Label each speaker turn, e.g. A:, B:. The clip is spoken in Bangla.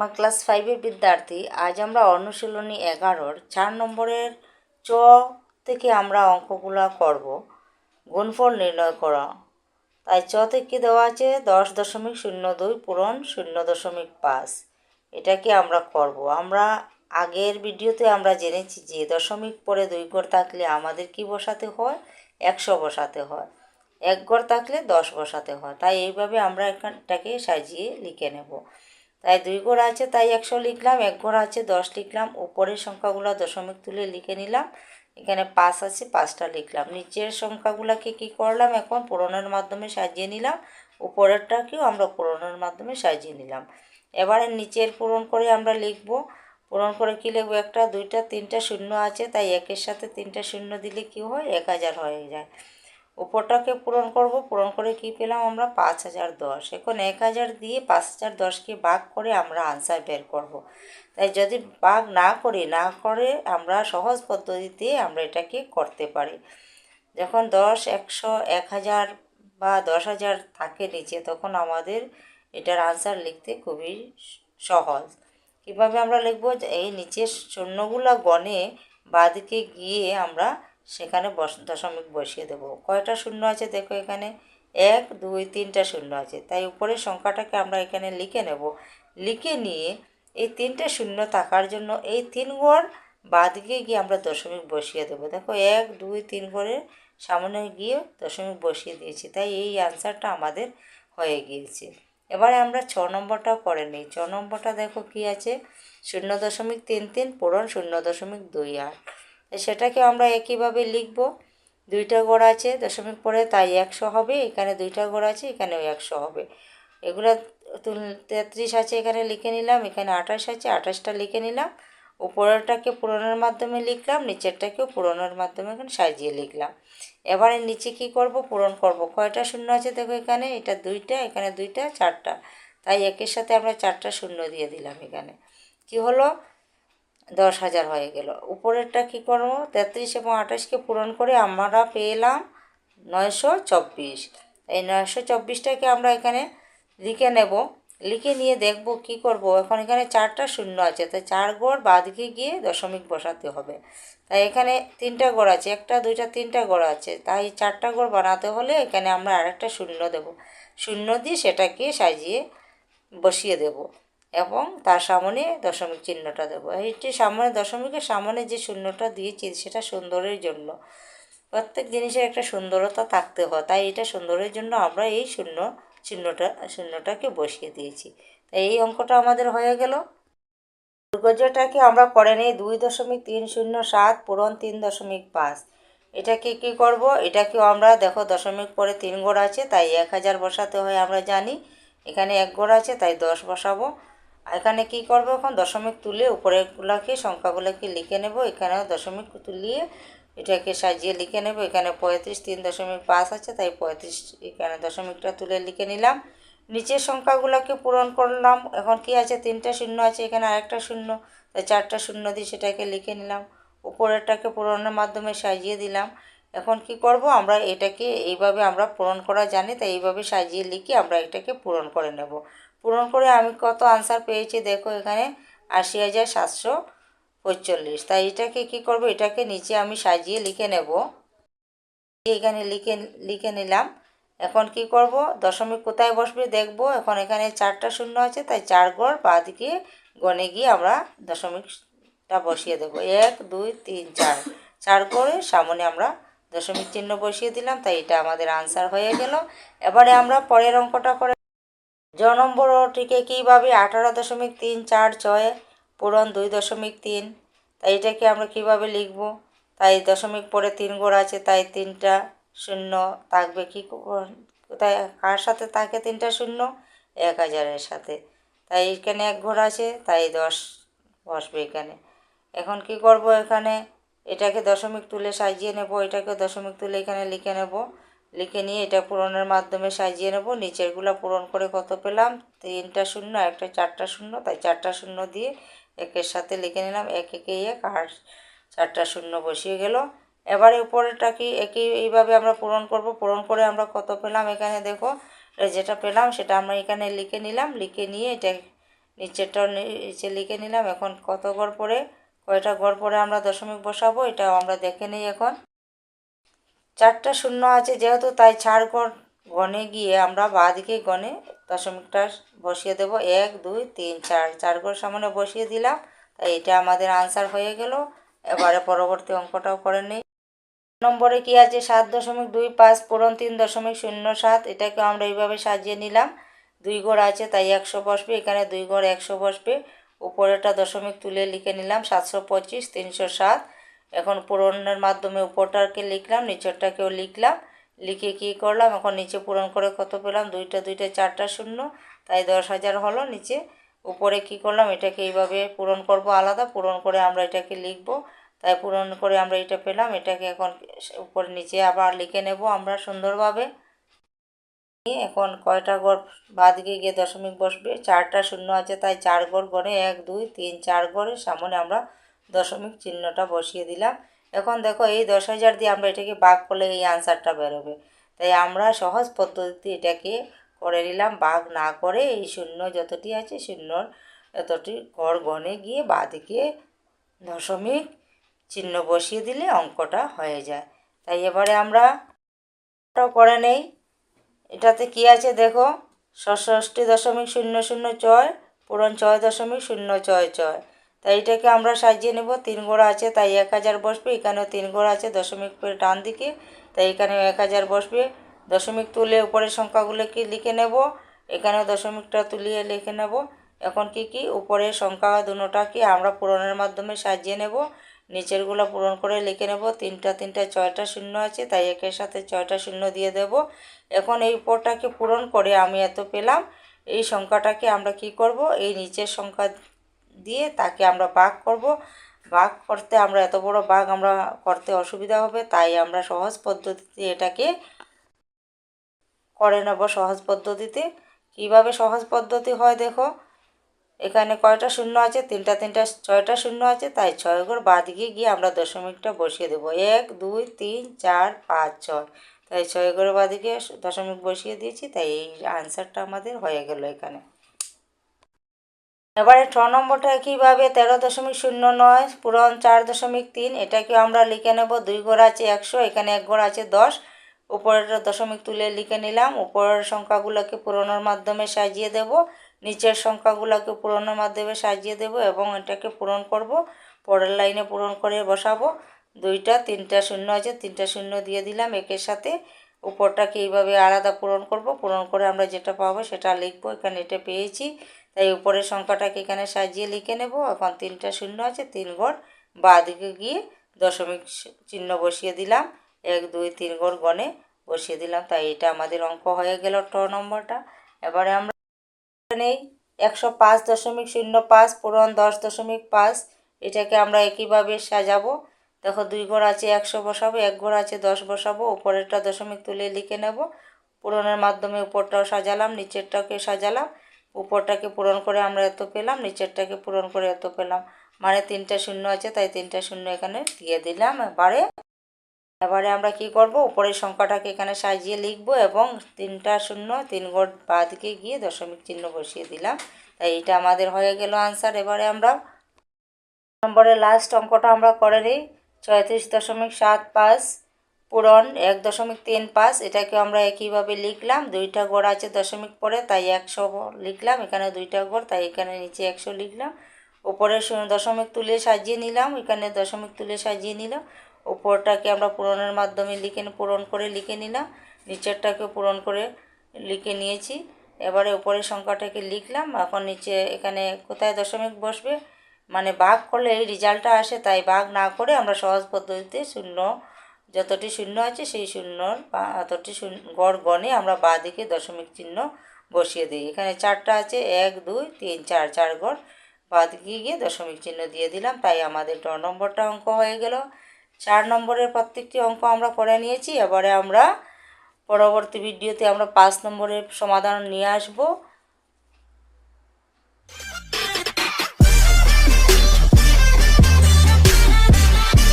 A: আমার ক্লাস 5-এর বিদ্যার্থী। আজ আমরা অনুশীলনী 11-র 4 নম্বরের চ থেকে আমরা অঙ্কগুলো করব। গুণফল নির্ণয় করা। তাই চতে কি দেওয়া আছে 10.02 পূরণ 0.5। এটাকে আমরা করব। আমরা আগের ভিডিওতে আমরা জেনেছি যে দশমিক পরে 2 ঘর থাকলে আমাদের কি বসাতে হয়, 100 বসাতে হয়। 1 ঘর থাকলে 10 বসাতে হয়। তাই এইভাবে আমরা এখানটাকে সাজিয়ে লিখে নেব। তাই 2 ঘর আছে তাই 100 লিখলাম, 1 ঘর আছে 10 লিখলাম। উপরের সংখ্যাগুলো দশমিক তুলে লিখে নিলাম। এখানে 5 আছে 5টা লিখলাম। নিচের সংখ্যাগুলোকে কি করলাম, এখন পূরণের মাধ্যমে সাজিয়ে নিলাম। উপরেরটাকেও আমরা পূরণের মাধ্যমে সাজিয়ে নিলাম। এবারে নিচের পূরণ করে আমরা লিখব। পূরণ করে কি লিখব, 1টা 2টা 3টা শূন্য আছে তাই 1-এর সাথে 3টা শূন্য দিলে কি হয়, 1000 হয়ে যায়। উপরটাকে পূরণ করব। পূরণ করে কি পেলাম আমরা, 5010। এখন 1000 দিয়ে 5010কে ভাগ করে আমরা আনসার বের করব। তাই যদি ভাগ না করে আমরা সহজ পদ্ধতিতে আমরা এটাকে করতে পারি। যখন 10, 100, 1000 বা 10,000 থাকে নিচে, তখন আমাদের এটার আনসার লিখতে খুবই সহজ। কীভাবে আমরা লিখব, এই নিচের শূন্যগুলো গণে বাঁদিকে গিয়ে আমরা সেখানে দশমিক বসিয়ে দেব। কয়টা শূন্য আছে দেখো, এখানে 1 2 3টা শূন্য আছে। তাই উপরের সংখ্যাটাকে আমরা এখানে লিখে নেব। লিখে নিয়ে এই 3টা শূন্য থাকার জন্য এই 3 ঘর বাঁদিকে গিয়ে আমরা দশমিক বসিয়ে দেব। দেখো 1 2 3 ঘরের সামনে গিয়ে দশমিক বসিয়ে দিয়েছি। তাই এই আনসারটা আমাদের হয়ে গিয়েছে। এবারে আমরা 6 নম্বরটা করে নিই। 6 নম্বরটা দেখো কি আছে, 0.33 পূরণ 0.28। সেটাকে আমরা একইভাবে লিখব। 2টা ঘর আছে দশমিক পরে তাই 100 হবে। এখানে 2টা ঘর আছে, এখানেও 100 হবে। এগুলো 33 আছে এখানে লিখে নিলাম, এখানে 28 আছে 28টা লিখে নিলাম। উপরেরটাকে পূরণের মাধ্যমে লিখলাম, নিচেরটাকেও পূরণের মাধ্যমে এখানে সাজিয়ে লিখলাম। এবারে নিচে কি করব, পূরণ করব। কয়টা শূন্য আছে দেখো, এখানে এটা 2টা, এখানে 2টা 4টা। তাই 1-এর সাথে আমরা 4টা শূন্য দিয়ে দিলাম। এখানে কি হলো, 10,000 হয়ে গেল। উপরেরটা কি করব, 33 এবং 28কে পূরণ করে আমরা পেলাম 924। এই 924টাকে আমরা এখানে লিখে নেব। লিখে নিয়ে দেখব কি করব। এখন এখানে 4টা শূন্য আছে, তাই 4 ঘর বাঁদিকে গিয়ে দশমিক বসাতে হবে। তাই এখানে 3টা ঘর আছে, 1টা 2টা 3টা ঘর আছে। তাই 4টা ঘর বানাতে হলে এখানে আমরা আরেকটা শূন্য দেব। শূন্য দিয়ে সেটাকে সাজিয়ে বসিয়ে দেব এবং তার সামনে দশমিক চিহ্নটা দেবো। এইটি সামনে দশমিকের সামনে যে শূন্যটা দিয়েছি সেটা সুন্দরের জন্য। প্রত্যেক জিনিসের একটা সুন্দরতা থাকতে হয়, তাই এটা সুন্দরের জন্য আমরা এই শূন্যটাকে বসিয়ে দিয়েছি। তাই এই অঙ্কটা আমাদের হয়ে গেল। দুর্গজটাকে আমরা করে নিই 2.307 পূরণ 3.5। এটাকে কি করব, এটাকেও আমরা দেখো দশমিক পরে 3 ঘর আছে তাই 1000 বসাতে হয় আমরা জানি। এখানে 1 ঘর আছে তাই 10 বসাবো। এখানে কি করব, এখন দশমিক তুলে উপরেরগুলোকে সংখ্যাগুলোকে লিখে নেব। এখানেও দশমিক তুলিয়ে এটাকে সাজিয়ে লিখে নেব। এখানে 35 3.5 আছে তাই 35 এখানে দশমিকটা তুলে লিখে নিলাম। নিচের সংখ্যাগুলোকে পূরণ করলাম। এখন কি আছে, 3টা শূন্য আছে, এখানে আরেকটা শূন্য, তাই 4টা শূন্য দিয়ে সেটাকে লিখে নিলাম। উপরেরটাকে পূরণের মাধ্যমে সাজিয়ে দিলাম। এখন কি করব, আমরা এটাকে এইভাবে আমরা পূরণ করা জানি, তাই এইভাবে সাজিয়ে লিখে আমরা এটাকে পূরণ করে নেব। পূরণ করে আমি কত আনসার পেয়েছি দেখো, এখানে 80,745। তাই এটাকে কি করব, এটাকে নিচে আমি সাজিয়ে লিখে নেব। এখানে লিখে নিলাম। এখন কি করব, দশমিক কোথায় বসবে দেখব। এখন এখানে 4টা শূন্য আছে তাই 4 ঘর বাঁদিকে গণে গিয়ে আমরা দশমিকটা বসিয়ে দেব। 1 2 3 4 4 ঘরের সামনে আমরা দশমিক চিহ্ন বসিয়ে দিলাম। তাই এটা আমাদের আনসার হয়ে গেল। এবারে আমরা পরের অঙ্কটা করে নম্বরটিকে কীভাবে 18.346 পূরণ 2.3। তাই এটাকে আমরা কিভাবে লিখব, তাই দশমিক পরে 3 ঘর আছে তাই 3টা শূন্য থাকবে। কি কোথায় কার সাথে থাকে 3টা শূন্য, 1000-এর সাথে। তাই এখানে 1 ঘর আছে তাই 10 বসবে এখানে। এখন কি করব, এখানে এটাকে দশমিক তুলে সাজিয়ে নেব। এটাকে দশমিক তুলে এখানে লিখে নেব। লিখে নিয়ে এটা পূরণের মাধ্যমে সাজিয়ে নেব। নিচেরগুলো পূরণ করে কত পেলাম, 3টা শূন্য, একটা 4টা শূন্য, তাই 4টা শূন্য দিয়ে 1-এর সাথে লিখে নিলাম। 1 1 1 আর 4টা শূন্য বসিয়ে গেল। এবারে উপরেরটাকে এইভাবে আমরা পূরণ করব। পূরণ করে আমরা কত পেলাম, এখানে দেখো যেটা পেলাম সেটা আমরা এখানে লিখে নিলাম। লিখে নিয়ে এটা নিচেরটাও নিচে লিখে নিলাম। এখন কত ঘর পরে, কয়টা ঘর পরে আমরা দশমিক বসাবো এটাও আমরা দেখে নিই। এখন 4টা শূন্য আছে যেহেতু, তাই 4 ঘর গণে গিয়ে আমরা বাঁ দিকে গণে দশমিকটা বসিয়ে দেব। 1 2 3 4, 4 ঘর সামনে বসিয়ে দিলাম। তাই এটা আমাদের আনসার হয়ে গেল। এবারে পরবর্তী অঙ্কটাও করে নিই। নম্বরে কি আছে, 7.25 পূরণ 3.07। এটাকে আমরা এইভাবে সাজিয়ে নিলাম। 2 ঘর আছে তাই 100 বসবে, এখানে 2 ঘর 100 বসবে। উপরেটা দশমিক তুলে লিখে নিলাম 725 307। এখন পূরণের মাধ্যমে উপরটাকে লিখলাম, নিচেরটাকেও লিখলাম। লিখে কি করলাম, এখন নিচে পূরণ করে কত পেলাম, 2টা 2টা 4টা শূন্য, তাই 10,000 হলো নিচে। উপরে কি করলাম, এটাকে এইভাবে পূরণ করব, আলাদা পূরণ করে আমরা এটাকে লিখব। তাই পূরণ করে আমরা এটা পেলাম। এটাকে এখন উপরে নিচে আবার লিখে নেব আমরা সুন্দরভাবে। এখন কয়টা ঘর বাঁ দিকে গিয়ে দশমিক বসবে, 4টা শূন্য আছে তাই 4 ঘর গড়ে 1 2 3 4 ঘরের সামনে আমরা দশমিক চিহ্নটা বসিয়ে দিলাম। এখন দেখো এই 10,000 দিয়ে আমরা এটাকে ভাগ করলে এই আনসারটা বেরোবে। তাই আমরা সহজ পদ্ধতিতে এটাকে করে নিলাম, ভাগ না করে এই শূন্য যতটি আছে শূন্যর এতটি ঘর গণে গিয়ে বাঁ দিকে দশমিক চিহ্ন বসিয়ে দিলে অঙ্কটা হয়ে যায়। তাই এবারে আমরা করে নেই। এটাতে কি আছে দেখো, 67.006 পূরণ 6.006। তাই এটাকে আমরা সাজিয়ে নেব। 3 ঘোড়া আছে তাই 1000 বসবে, এখানেও 3 ঘোড়া আছে দশমিক করে ডান দিকে, তাই এখানেও 1000 বসবে। দশমিক তুলে উপরের সংখ্যাগুলোকে লিখে নেব, এখানেও দশমিকটা তুলিয়ে লিখে নেব। এখন কি উপরের সংখ্যা দুটোটাকে আমরা পূরণের মাধ্যমে সাজিয়ে নেব। নিচেরগুলো পূরণ করে লিখে নেব। 3টা 3টা 6টা শূন্য আছে তাই একের সাথে 6টা শূন্য দিয়ে দেব। এখন এই উপরটাকে পূরণ করে আমি এত পেলাম। এই সংখ্যাটাকে আমরা কি করব, এই নিচের সংখ্যা দিয়ে তাকে আমরা ভাগ করব। ভাগ করতে আমরা এত বড় ভাগ আমরা করতে অসুবিধা হবে, তাই আমরা সহজ পদ্ধতিতে এটাকে করে নেব। সহজ পদ্ধতিতে কিভাবে সহজ পদ্ধতি হয় দেখো, এখানে কয়টা শূন্য আছে, 3টা 3টা 6টা শূন্য আছে তাই 6 ঘর বাঁ দিকে গিয়ে আমরা দশমিকটা বসিয়ে দেবো। 1 2 3 4 5 6, তাই 6 ঘর বাঁ দিকে দশমিক বসিয়ে দিয়েছি। তাই এই আনসারটা আমাদের হয়ে গেল এখানে। এবারে 6 নম্বরটা একইভাবে 13.09 পূরণ 4.3। এটাকে আমরা লিখে নেব। 2 ঘর আছে 100, এখানে 1 ঘর আছে 10। উপরের দশমিক তুলে লিখে নিলাম। উপরের সংখ্যাগুলোকে পূরণের মাধ্যমে সাজিয়ে দেব, নিচের সংখ্যাগুলোকে পূরণের মাধ্যমে সাজিয়ে দেব এবং এটাকে পূরণ করব। পরের লাইনে পূরণ করে বসাবো। 2টা 3টা শূন্য আছে, 3টা শূন্য দিয়ে দিলাম একের সাথে। উপরটাকে এইভাবে আলাদা পূরণ করব, পূরণ করে আমরা যেটা পাবো সেটা লিখবো। এখানে এটা পেয়েছি, তাই উপরের সংখ্যাটাকে এখানে সাজিয়ে লিখে নেব। এখন 3টা শূন্য আছে, 3 ঘর বাঁ দিকে গিয়ে দশমিক চিহ্ন বসিয়ে দিলাম। 1 2 3 ঘর গণে বসিয়ে দিলাম। তাই এটা আমাদের অঙ্ক হয়ে গেল 6 নম্বরটা। এবারে আমরা নেই 105.05 পূরণ 10.5। এটাকে আমরা একইভাবে সাজাবো। দেখো 2 ঘর আছে 100 বসাবো, 1 ঘর আছে 10 বসাবো। উপরেরটা দশমিক তুলে লিখে নেব। পূরণের মাধ্যমে উপরটাও সাজালাম, নিচেরটাকে সাজালাম। উপরটাকে পূরণ করে আমরা এত পেলাম, নিচেরটাকে পূরণ করে এত পেলাম। মানে 3টা শূন্য আছে তাই 3টা শূন্য এখানে দিয়ে দিলাম। এবারে আমরা কি করব, উপরের সংখ্যাটাকে এখানে সাজিয়ে লিখব এবং 3টা শূন্য 3 ঘর বাঁ দিকে গিয়ে দশমিক চিহ্ন বসিয়ে দিলাম। তাই এটা আমাদের হয়ে গেল আনসার। এবারে আমরা নম্বরের লাস্ট অঙ্কটা আমরা করে নিই। 34.75 পূরণ 1.35। এটাকে আমরা একইভাবে লিখলাম। 2টা ঘর আছে দশমিক পরে তাই 100 লিখলাম, এখানে 2টা ঘর তাই এখানে নিচে 100 লিখলাম। উপরে দশমিক তুলে সাজিয়ে নিলাম, এখানে দশমিক তুলে সাজিয়ে নিলাম। উপরটাকে আমরা পূরণের মাধ্যমে পূরণ করে লিখে নিলাম, নিচেরটাকে পূরণ করে লিখে নিয়েছি। এবারে উপরের সংখ্যাটাকে লিখলাম। এখন নিচে এখানে কোথায় দশমিক বসবে, মানে ভাগ করলে এই রেজাল্টটা আসে, তাই ভাগ না করে আমরা সহজ পদ্ধতিতে শূন্য যতটি শূন্য আছে সেই শূন্যর অতটি গড় গণে আমরা বাঁ দিকে দশমিক চিহ্ন বসিয়ে দিই। এখানে 4টা আছে 1 2 3 4, 4 ঘর বাঁ দিকে গিয়ে দশমিক চিহ্ন দিয়ে দিলাম। তাই আমাদের 9 নম্বরটা অঙ্ক হয়ে গেল। 4 নম্বরের প্রত্যেকটি অঙ্ক আমরা করে নিয়েছি। এবারে আমরা পরবর্তী ভিডিওতে আমরা 5 নম্বরের সমাধান নিয়ে আসবো।